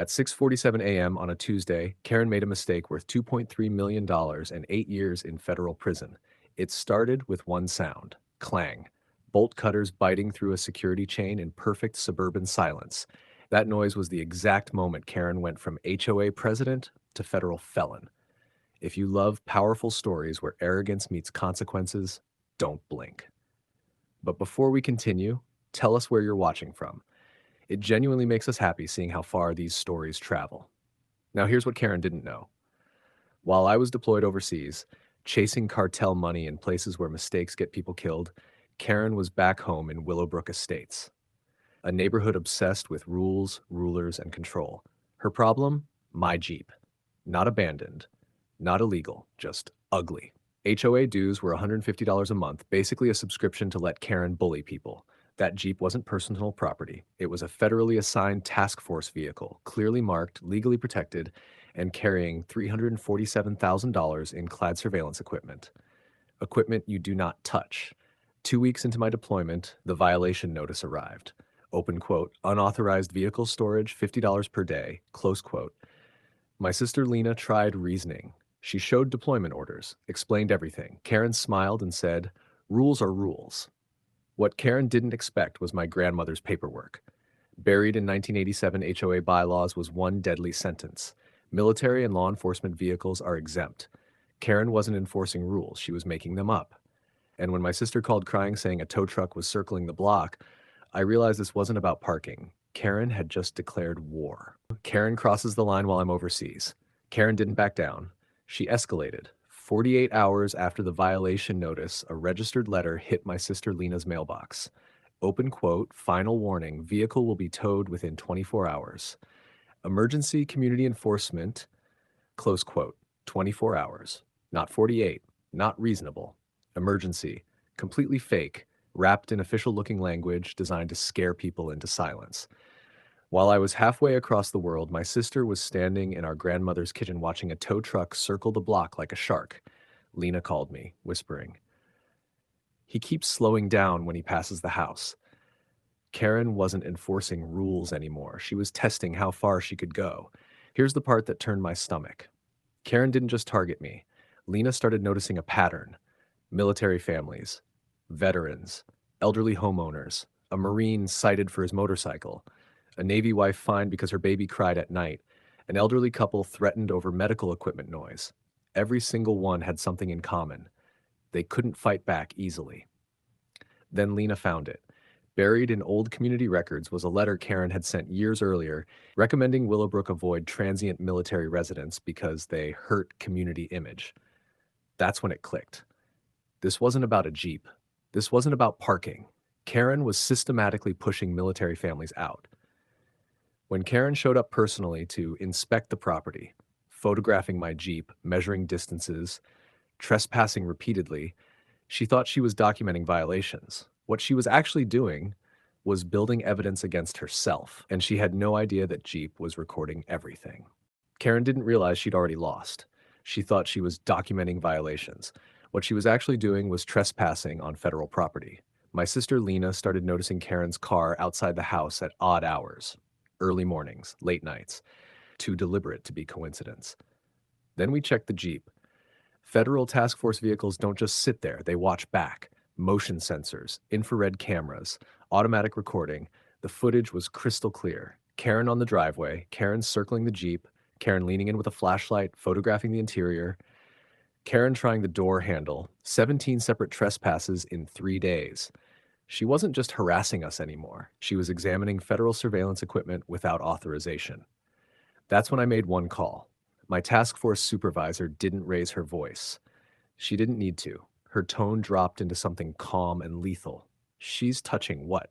At 6:47 a.m. on a Tuesday, Karen made a mistake worth $2.3 million and 8 years in federal prison. It started with one sound: clang. Bolt cutters biting through a security chain in perfect suburban silence. That noise was the exact moment Karen went from HOA president to federal felon. If you love powerful stories where arrogance meets consequences, don't blink. But before we continue, tell us where you're watching from. It genuinely makes us happy seeing how far these stories travel. Now, here's what Karen didn't know. While I was deployed overseas, chasing cartel money in places where mistakes get people killed, Karen was back home in Willowbrook Estates, a neighborhood obsessed with rules, rulers, and control. Her problem? My Jeep. Not abandoned, not illegal, just ugly. HOA dues were $150 a month, basically a subscription to let Karen bully people. That Jeep wasn't personal property. It was a federally assigned task force vehicle, clearly marked, legally protected, and carrying $347,000 in clad surveillance equipment. Equipment you do not touch. 2 weeks into my deployment, the violation notice arrived. Open quote, unauthorized vehicle storage, $50 per day, close quote. My sister Lena tried reasoning. She showed deployment orders, explained everything. Karen smiled and said, rules are rules. What Karen didn't expect was my grandmother's paperwork. Buried in 1987 HOA bylaws was one deadly sentence: military and law enforcement vehicles are exempt. Karen wasn't enforcing rules, she was making them up. And when my sister called crying saying a tow truck was circling the block, I realized this wasn't about parking. Karen had just declared war. Karen crosses the line while I'm overseas. Karen didn't back down. She escalated. 48 hours after the violation notice, a registered letter hit my sister Lena's mailbox. Open quote, final warning, vehicle will be towed within 24 hours. Emergency community enforcement, close quote, 24 hours. Not 48, not reasonable. Emergency, completely fake, wrapped in official-looking language designed to scare people into silence. While I was halfway across the world, my sister was standing in our grandmother's kitchen watching a tow truck circle the block like a shark. Lena called me, whispering, "He keeps slowing down when he passes the house." Karen wasn't enforcing rules anymore. She was testing how far she could go. Here's the part that turned my stomach. Karen didn't just target me. Lena started noticing a pattern: military families, veterans, elderly homeowners, a Marine cited for his motorcycle, a Navy wife fined because her baby cried at night, an elderly couple threatened over medical equipment noise. Every single one had something in common: they couldn't fight back easily. Then Lena found it. Buried in old community records was a letter Karen had sent years earlier recommending Willowbrook avoid transient military residents because they hurt community image. That's when it clicked. This wasn't about a Jeep. This wasn't about parking. Karen was systematically pushing military families out. When Karen showed up personally to inspect the property, photographing my Jeep, measuring distances, trespassing repeatedly, she thought she was documenting violations. What she was actually doing was building evidence against herself, and she had no idea that Jeep was recording everything. Karen didn't realize she'd already lost. She thought she was documenting violations. What she was actually doing was trespassing on federal property. My sister Lena started noticing Karen's car outside the house at odd hours, early mornings, late nights, too deliberate to be coincidence. Then we checked the Jeep. Federal task force vehicles don't just sit there, they watch back. Motion sensors, infrared cameras, automatic recording. The footage was crystal clear. Karen on the driveway, Karen circling the Jeep, Karen leaning in with a flashlight, photographing the interior, Karen trying the door handle, 17 separate trespasses in 3 days. She wasn't just harassing us anymore. She was examining federal surveillance equipment without authorization. That's when I made one call. My task force supervisor didn't raise her voice. She didn't need to. Her tone dropped into something calm and lethal. She's touching what?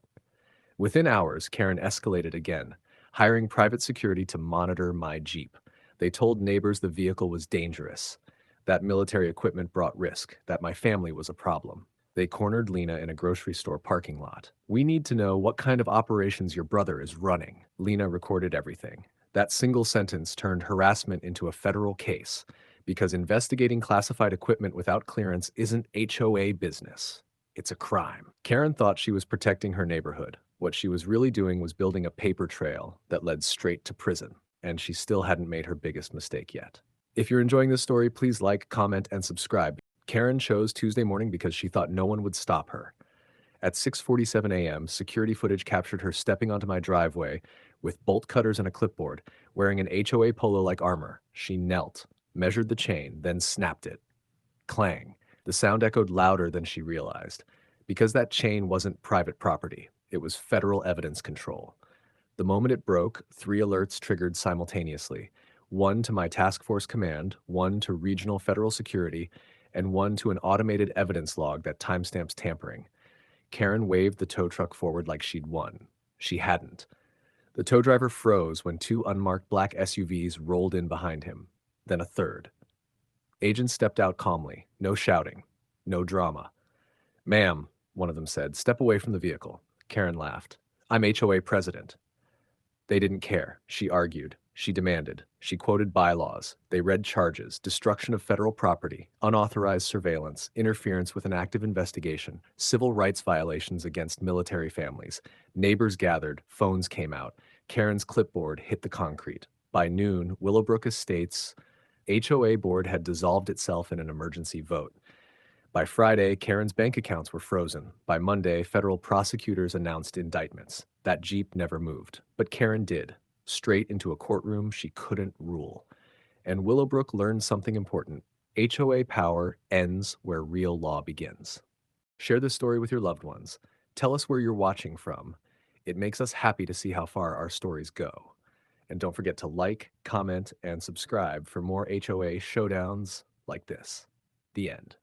Within hours, Karen escalated again, hiring private security to monitor my Jeep. They told neighbors the vehicle was dangerous, that military equipment brought risk, that my family was a problem. They cornered Lena in a grocery store parking lot. "We need to know what kind of operations your brother is running." Lena recorded everything. That single sentence turned harassment into a federal case, because investigating classified equipment without clearance isn't HOA business. It's a crime. Karen thought she was protecting her neighborhood. What she was really doing was building a paper trail that led straight to prison. and she still hadn't made her biggest mistake yet. If you're enjoying this story, please like, comment, and subscribe. Karen chose Tuesday morning because she thought no one would stop her. At 6:47 a.m., security footage captured her stepping onto my driveway with bolt cutters and a clipboard, wearing an HOA polo-like armor. She knelt, measured the chain, then snapped it. Clang. The sound echoed louder than she realized. Because that chain wasn't private property, it was federal evidence control. The moment it broke, 3 alerts triggered simultaneously. One to my task force command, one to regional federal security, and one to an automated evidence log that timestamps tampering. Karen waved the tow truck forward like she'd won. She hadn't. The tow driver froze when 2 unmarked black SUVs rolled in behind him. Then a third. Agents stepped out calmly. No shouting. No drama. "Ma'am," one of them said, "step away from the vehicle." Karen laughed. "I'm HOA president." They didn't care. She argued. She demanded. She quoted bylaws. They read charges: destruction of federal property, unauthorized surveillance, interference with an active investigation, civil rights violations against military families. Neighbors gathered. Phones came out. Karen's clipboard hit the concrete. By noon, Willowbrook Estates' HOA board had dissolved itself in an emergency vote. By Friday, Karen's bank accounts were frozen. By Monday, federal prosecutors announced indictments. That Jeep never moved. But Karen did. Straight into a courtroom she couldn't rule. And Willowbrook learned something important. HOA power ends where real law begins. Share this story with your loved ones. Tell us where you're watching from. It makes us happy to see how far our stories go. And don't forget to like, comment, and subscribe for more HOA showdowns like this. The end.